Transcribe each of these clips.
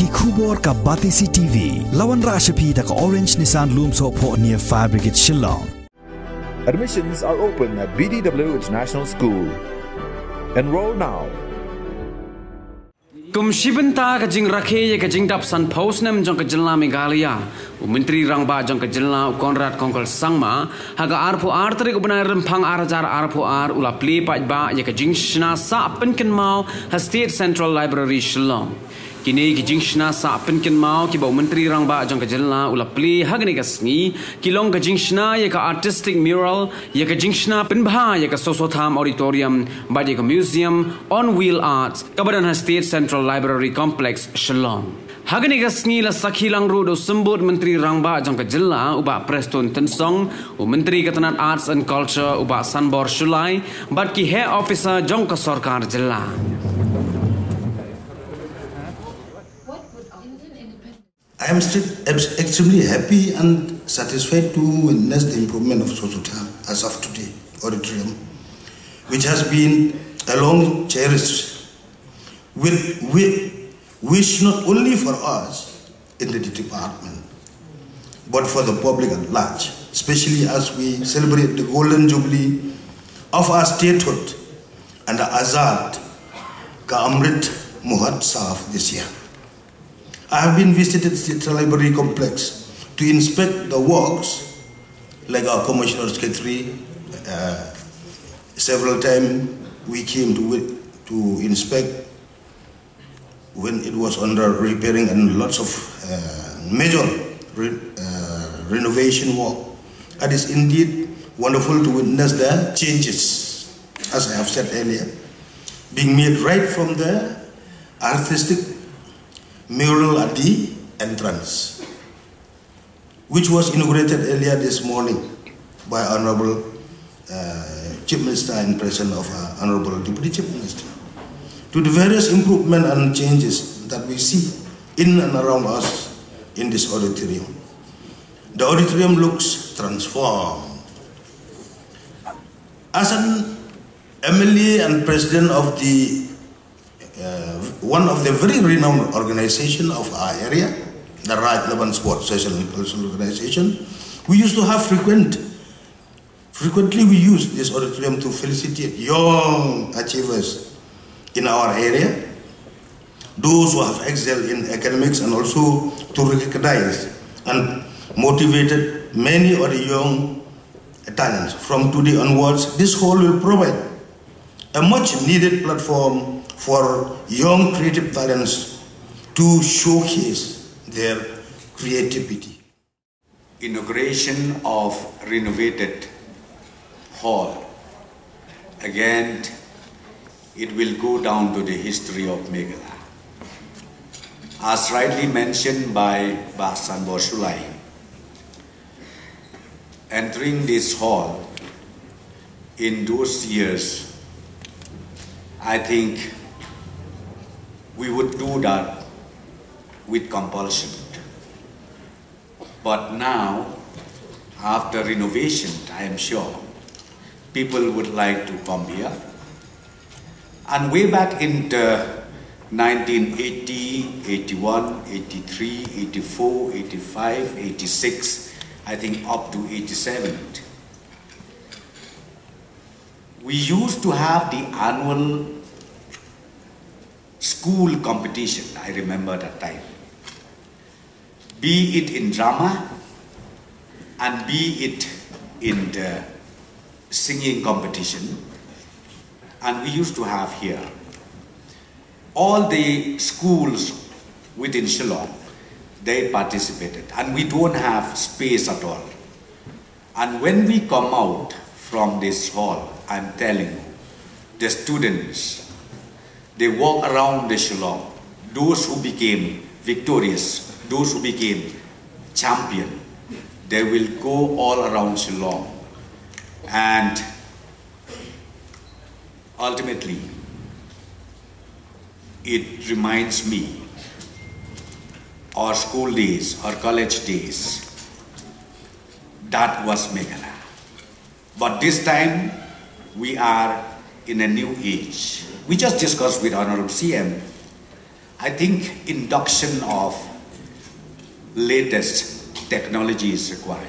ki khubor ka Batisi TV lawan rashapi da ka Orange Nissan Loom so po near Fire Brigade Shillong. Admissions are open at BDW International School. Enroll now. Kumshibenta ka jing rakhe ka Jingdap san Snem jong ka jilna Meghalaya. Myntri Rangbah jong ka jilna Konrad Kongkol Sangma haga arpo artrik ubna rempang arajar arpo ar ula Plie ba ka Jingsah sa Kynmaw ha State Central Library Shillong. Kini ki Jingsah sa Kynmaw ki bau Myntri Rangbah jong ka jilna ula Plie hagni ka sngi kilong ka Jingsah ka artistic mural ka Jingsah pinbha ka Sosotham auditorium ba ka museum on wheel arts kabadan ha State Central Library Complex Shillong. Hagani gasngi la sakhilang rudo sembut Myntri Rangbah jong ka jilla uba Preston Tensong Myntri Katanat Arts and Culture uba Sanbor Shulai but ki head officer jong ka Sarkar jilla. I am still extremely happy and satisfied to witness the improvement of Sosotham as of today auditorium, which has been a long cherished wish not only for us in the department, but for the public at large, especially as we celebrate the golden jubilee of our statehood and the Azad Ka Amrit Mahotsav this year. I have been visited the State Library Complex to inspect the works, like our Commissioner Secretary. Several times we came to inspect when it was under repairing and lots of major renovation work. It is indeed wonderful to witness the changes, as I have said earlier, being made right from the artistic mural at the entrance, which was inaugurated earlier this morning by Honorable Chief Minister in presence of Honorable Deputy Chief Minister, to the various improvement and changes that we see in and around us in this auditorium. The auditorium looks transformed. As an MLA and president of the one of the very renowned organization of our area, the Raj Laban Sport Social and Cultural Organization, we used to have frequently we use this auditorium to felicitate young achievers in our area, those who have excelled in academics, and also to recognize and motivated many of the young talents. From today onwards, this hall will provide a much needed platform for young creative talents to showcase their creativity. Inauguration of Renovated Hall. Again, it will go down to the history of Meghalaya. As rightly mentioned by Basan Boshulai, entering this hall in those years, I think we would do that with compulsion. But now, after renovation, I am sure people would like to come here. And way back in 1980, 81, 83, 84, 85, 86, I think up to 87, we used to have the annual school competition. I remember that time. Be it in drama and be it in the singing competition. And we used to have here all the schools within Shillong, they participated, and we don't have space at all. And when we come out from this hall, I'm telling you, the students, they walk around the Shillong. Those who became victorious, those who became champion, they will go all around Shillong. And ultimately, it reminds me our school days, our college days. That was Meghalaya. But this time, we are in a new age. We just discussed with Honorable CM, I think induction of latest technology is required.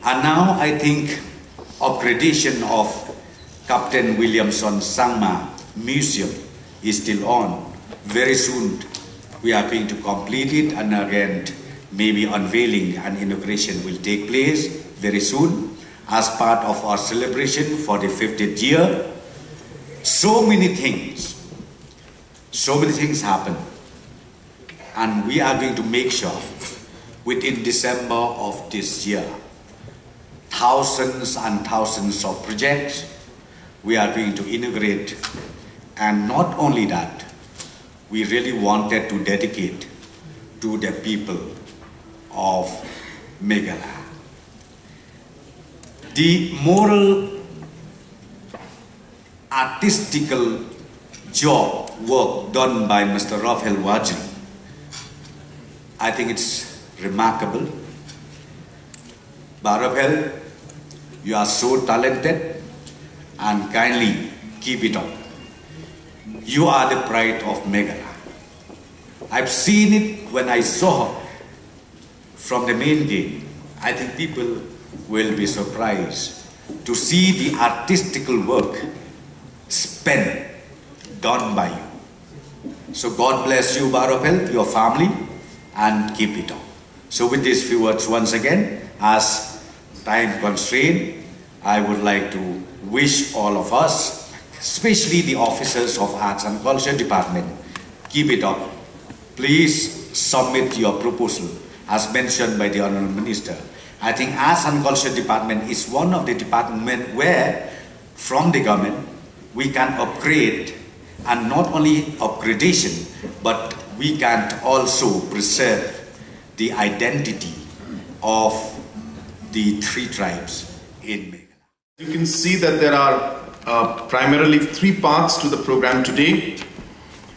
And now I think upgradation of Captain Williamson Sangma Museum is still on. Very soon we are going to complete it, and again maybe unveiling and inauguration will take place very soon as part of our celebration for the 50th year. So many things happen, and we are going to make sure within December of this year, thousands and thousands of projects we are going to integrate. And not only that, we really wanted to dedicate to the people of Meghalaya. The moral, artistical work done by Mr. Raphael Wajri, I think it's remarkable. Raphael, you are so talented, and kindly keep it up. You are the pride of Meghalaya. I've seen it when I saw from the main gate. I think people will be surprised to see the artistical work done by you. So God bless you, Raphael, your family, and keep it up. So with these few words once again, as time constraint, I would like to wish all of us, especially the officers of Arts and Culture Department, keep it up. Please submit your proposal as mentioned by the Honourable Minister. I think Arts and Culture Department is one of the departments where from the government we can upgrade, and not only upgradation, but we can also preserve the identity of the three tribes in Meghalaya. You can see that there are primarily three parts to the program today.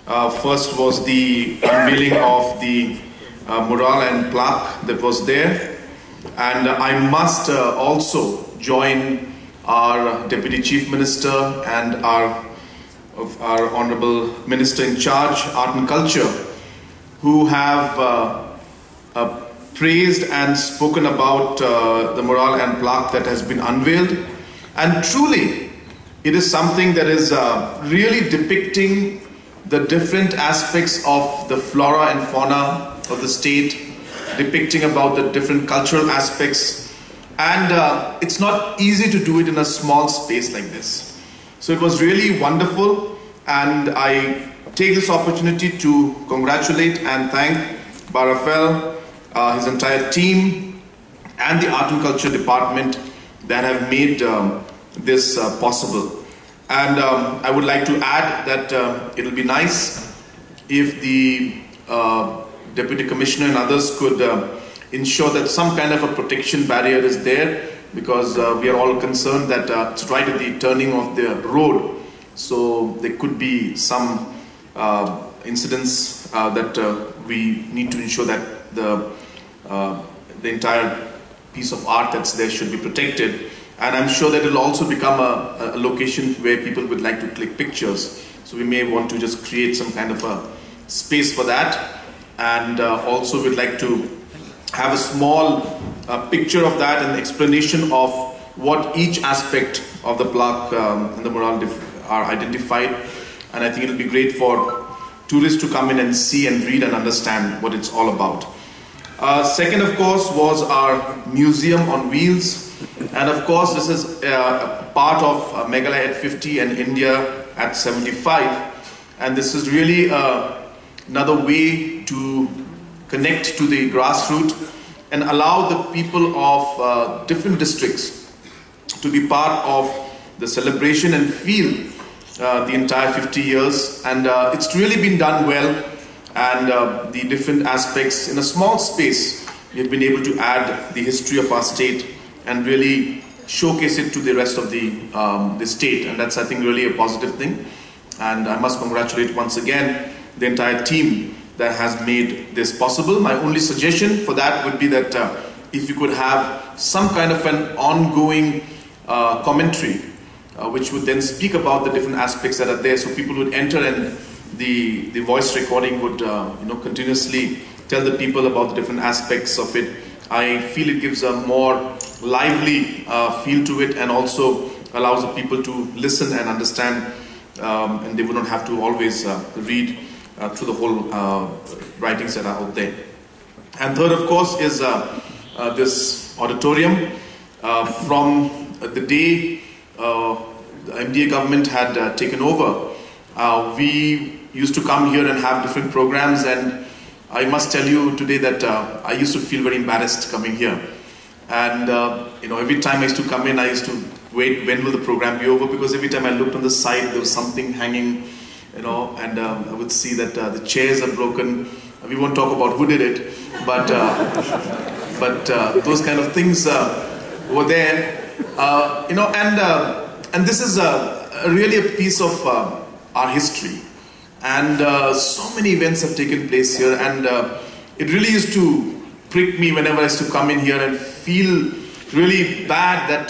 First was the unveiling of the mural and plaque that was there. And I must also join our Deputy Chief Minister and our Honorable Minister in charge, Art and Culture, who have praised and spoken about the mural and plaque that has been unveiled. And truly, it is something that is really depicting the different aspects of the flora and fauna of the state, depicting about the different cultural aspects. And it's not easy to do it in a small space like this. So it was really wonderful, and I take this opportunity to congratulate and thank Raphael, his entire team, and the Art and Culture Department that have made this possible. And I would like to add that it'll be nice if the Deputy Commissioner and others could ensure that some kind of a protection barrier is there, because we are all concerned that it's right at the turning of the road, so there could be some incidents that we need to ensure that the entire piece of art that's there should be protected. And I'm sure that it will also become a location where people would like to click pictures, so we may want to just create some kind of a space for that. And also we'd like to have a small picture of that and explanation of what each aspect of the plaque and the mural are identified. And I think it'll be great for tourists to come in and see and read and understand what it's all about. Second, of course, was our museum on wheels. And of course, this is part of Meghalaya at 50 and India at 75. And this is really another way to connect to the grassroots and allow the people of different districts to be part of the celebration and feel the entire 50 years. And it's really been done well, and the different aspects in a small space, we've been able to add the history of our state and really showcase it to the rest of the state. And that's, I think, really a positive thing. And I must congratulate once again the entire team that has made this possible. My only suggestion for that would be that if you could have some kind of an ongoing commentary which would then speak about the different aspects that are there, so people would enter and the voice recording would continuously tell the people about the different aspects of it. I feel it gives a more lively feel to it, and also allows the people to listen and understand, and they would not have to always read through the whole writings that are out there. And third, of course, is this auditorium. From the day the MDA government had taken over, we used to come here and have different programs, and I must tell you today that I used to feel very embarrassed coming here. And every time I used to come in, I used to wait, when will the program be over, because every time I looked on the side, there was something hanging, and I would see that the chairs are broken. We won't talk about who did it, but those kind of things were there, and this is really a piece of our history, and so many events have taken place here, and it really used to prick me whenever I used to come in here and feel really bad that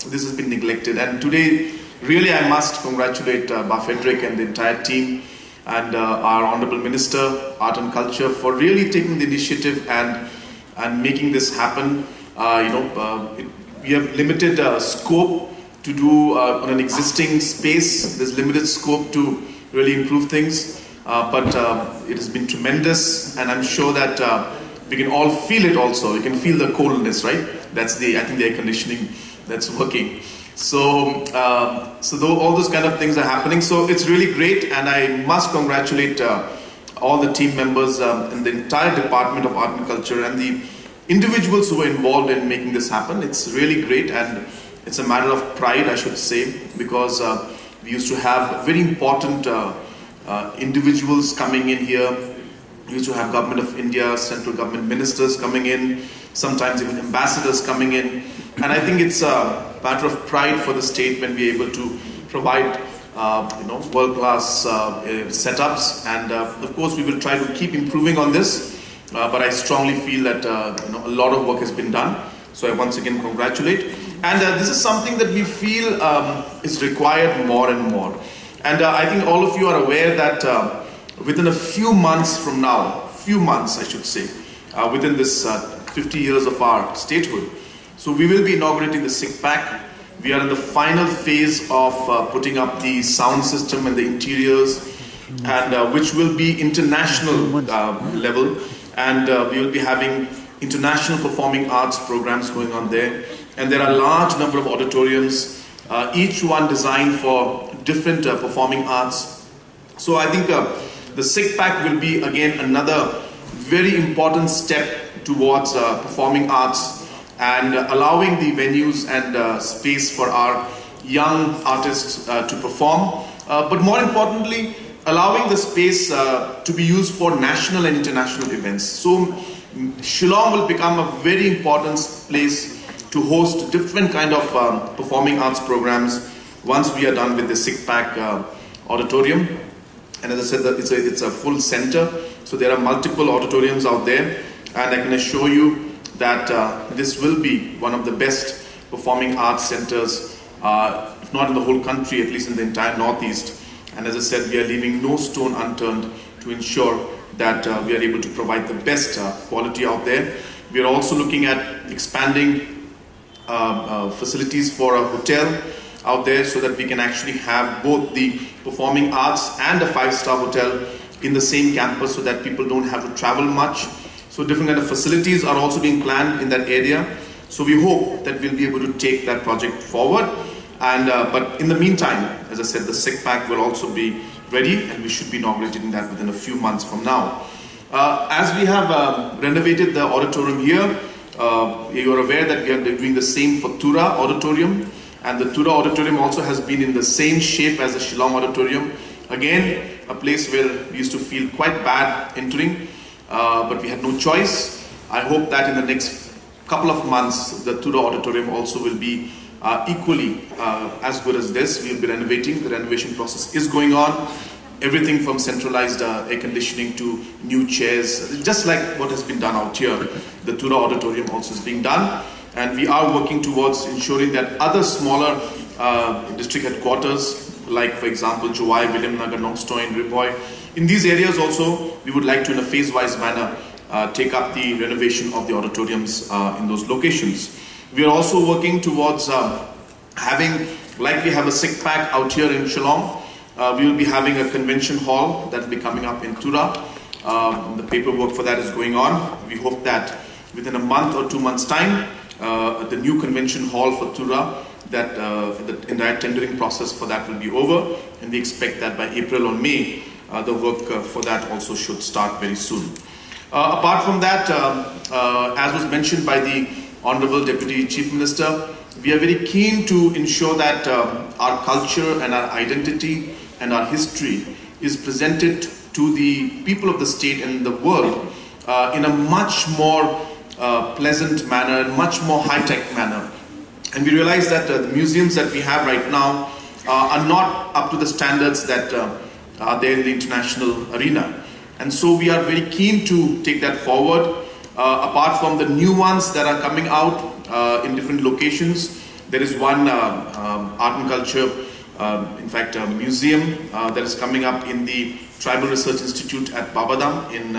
this has been neglected. And today, really, I must congratulate Frederick and the entire team, and our Honorable Minister, Art and Culture, for really taking the initiative and making this happen. We have limited scope to do on an existing space. There's limited scope to really improve things, but it has been tremendous, and I'm sure that we can all feel it also. You can feel the coldness, right? That's I think the air conditioning that's working. So, all those kind of things are happening. So it's really great, and I must congratulate all the team members and the entire Department of Art and Culture and the individuals who were involved in making this happen. It's really great, and it's a matter of pride, I should say, because we used to have very important individuals coming in here. We used to have Government of India, central government ministers coming in, sometimes even ambassadors coming in. And I think it's a matter of pride for the state when we're able to provide world-class setups. And of course, we will try to keep improving on this. But I strongly feel that a lot of work has been done. So I once again congratulate. And this is something that we feel is required more and more. And I think all of you are aware that within a few months from now, I should say, within this 50 years of our statehood, so we will be inaugurating the Sikh Pack. We are in the final phase of putting up the sound system and the interiors, and which will be international level. And we will be having international performing arts programs going on there. And there are a large number of auditoriums, each one designed for different performing arts. So I think the Sikh Pack will be again another very important step towards performing arts and allowing the venues and space for our young artists to perform. But more importantly, allowing the space to be used for national and international events. So Shillong will become a very important place to host different kind of performing arts programs once we are done with the Sikh Pack auditorium. And as I said, it's a full center, so there are multiple auditoriums out there, and I can assure you that this will be one of the best performing arts centers, if not in the whole country, at least in the entire Northeast. And as I said, we are leaving no stone unturned to ensure that we are able to provide the best quality out there. We are also looking at expanding facilities for a hotel out there, so that we can actually have both the performing arts and a 5-star hotel in the same campus, so that people don't have to travel much. So different kind of facilities are also being planned in that area. So we hope that we'll be able to take that project forward. And but in the meantime, as I said, the Sikh Pack will also be ready, and we should be inaugurating that within a few months from now. As we have renovated the auditorium here, you are aware that we are doing the same for Tura Auditorium, and the Tura Auditorium also has been in the same shape as the Shillong Auditorium. Again, a place where we used to feel quite bad entering, but we had no choice. I hope that in the next couple of months, the Tura Auditorium also will be equally as good as this. We will be renovating. The renovation process is going on. Everything from centralized air conditioning to new chairs, just like what has been done out here. The Tura Auditorium also is being done, and we are working towards ensuring that other smaller district headquarters like for example Jowai, William Nagar, Nongstoin, Riboy. In these areas also, we would like to in a phase-wise manner take up the renovation of the auditoriums in those locations. We are also working towards having, like we have a sick pack out here in Shillong, we will be having a convention hall that will be coming up in Tura. The paperwork for that is going on. We hope that within a month or 2 months' time, the new convention hall for Tura, that the entire tendering process for that will be over, and we expect that by April or May, the work for that also should start very soon. Apart from that, as was mentioned by the Honorable Deputy Chief Minister, we are very keen to ensure that our culture and our identity and our history is presented to the people of the state and the world in a much more pleasant manner, much more high-tech manner. And we realize that the museums that we have right now are not up to the standards that are there in the international arena. And so we are very keen to take that forward. Apart from the new ones that are coming out in different locations, there is one art and culture, in fact a museum that is coming up in the Tribal Research Institute at Babadam in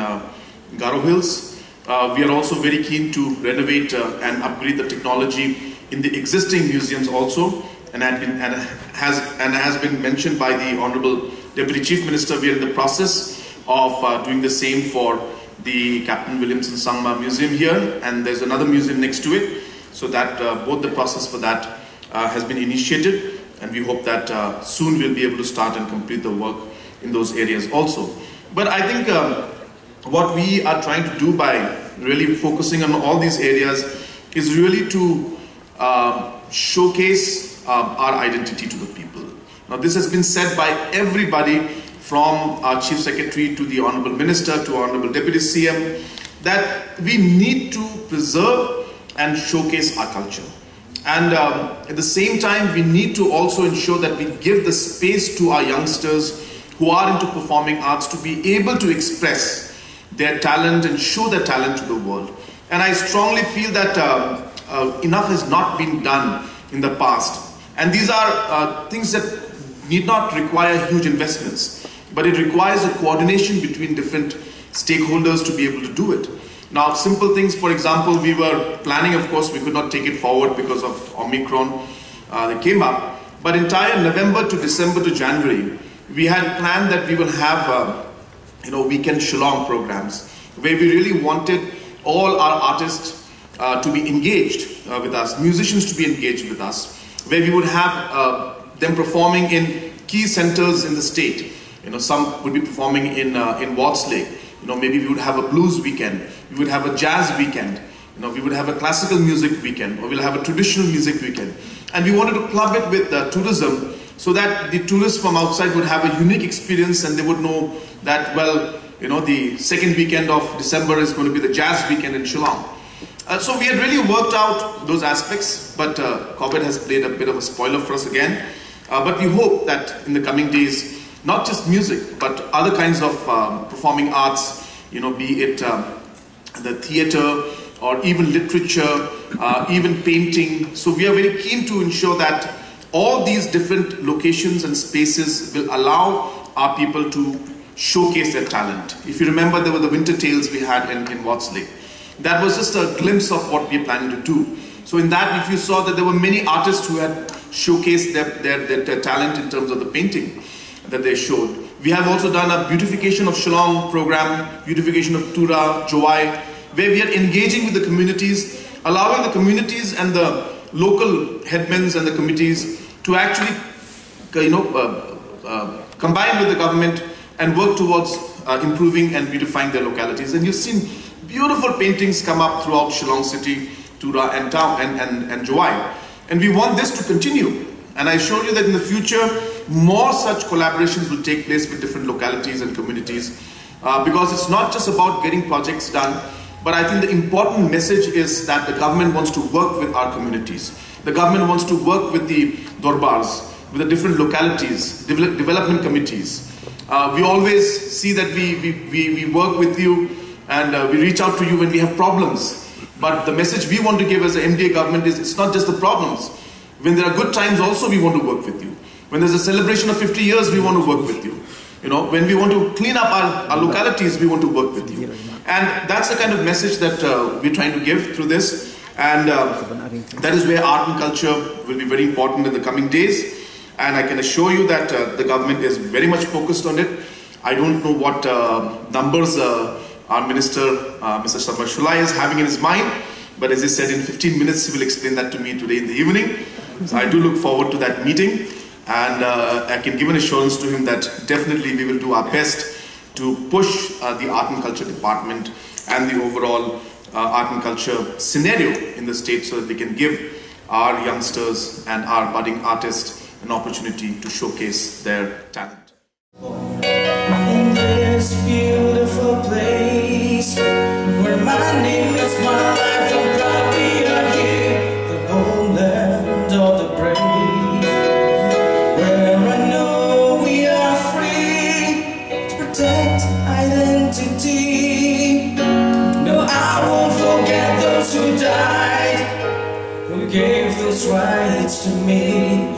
Garo Hills. We are also very keen to renovate and upgrade the technology in the existing museums also, and has been mentioned by the Honorable Deputy Chief Minister. We are in the process of doing the same for the Captain Williamson Sangma Museum here, and there's another museum next to it, so that both the process for that has been initiated, and we hope that soon we'll be able to start and complete the work in those areas also. But I think what we are trying to do by really focusing on all these areas is really to showcase our identity to the people. Now this has been said by everybody, from our Chief Secretary to the Honorable Minister to Honorable Deputy CM, that we need to preserve and showcase our culture. And at the same time, we need to also ensure that we give the space to our youngsters who are into performing arts to be able to express their talent and show their talent to the world. And I strongly feel that enough has not been done in the past. And these are things that need not require huge investments, but it requires a coordination between different stakeholders to be able to do it. Now, simple things, for example, we were planning, of course, we could not take it forward because of Omicron that came up, but entire November to December to January, we had planned that we will have weekend Shillong programs, where we really wanted all our artists to be engaged with us, musicians to be engaged with us, where we would have them performing in key centers in the state. Some would be performing in Worsley. Maybe we would have a blues weekend, we would have a jazz weekend, we would have a classical music weekend, or we'll have a traditional music weekend. And we wanted to club it with tourism, so that the tourists from outside would have a unique experience, and they would know that, well, the second weekend of December is going to be the jazz weekend in Shillong. So we had really worked out those aspects, but COVID has played a bit of a spoiler for us again. But we hope that in the coming days, not just music, but other kinds of performing arts, be it the theatre or even literature, even painting. So we are very keen to ensure that all these different locations and spaces will allow our people to showcase their talent. If you remember, there were the winter tales we had in Worsley. That was just a glimpse of what we are planning to do. So in that, if you saw that there were many artists who had showcased their talent in terms of the painting that they showed. We have also done a Beautification of Shillong program, Beautification of Tura, Jowai, where we are engaging with the communities, allowing the communities and the local headmen and the committees to actually combine with the government and work towards improving and beautifying their localities. And you've seen beautiful paintings come up throughout Shillong city, Tura and town and Jowai. And we want this to continue. And I assure you that in the future, more such collaborations will take place with different localities and communities, because it's not just about getting projects done, but I think the important message is that the government wants to work with our communities. The government wants to work with the Dorbars, with the different localities, development committees. We always see that we work with you and we reach out to you when we have problems. But the message we want to give as the MDA government is, it's not just the problems. When there are good times also, we want to work with you. When there's a celebration of 50 years, we want to work with you. You know, when we want to clean up our localities, we want to work with you. And that's the kind of message that we're trying to give through this. And that is where art and culture will be very important in the coming days. And I can assure you that the government is very much focused on it. I don't know what numbers our Minister, Mr. Sharma is having in his mind. But as he said, in 15 minutes, he will explain that to me today in the evening. So I do look forward to that meeting. And I can give an assurance to him that definitely we will do our best to push the art and culture department and the overall art and culture scenario in the state so that we can give our youngsters and our budding artists an opportunity to showcase their talent. In this beautiful place where my name is my life, I'm proud we are here, the homeland of the brave. Identity. No, I won't forget those who died, who gave those rights to me.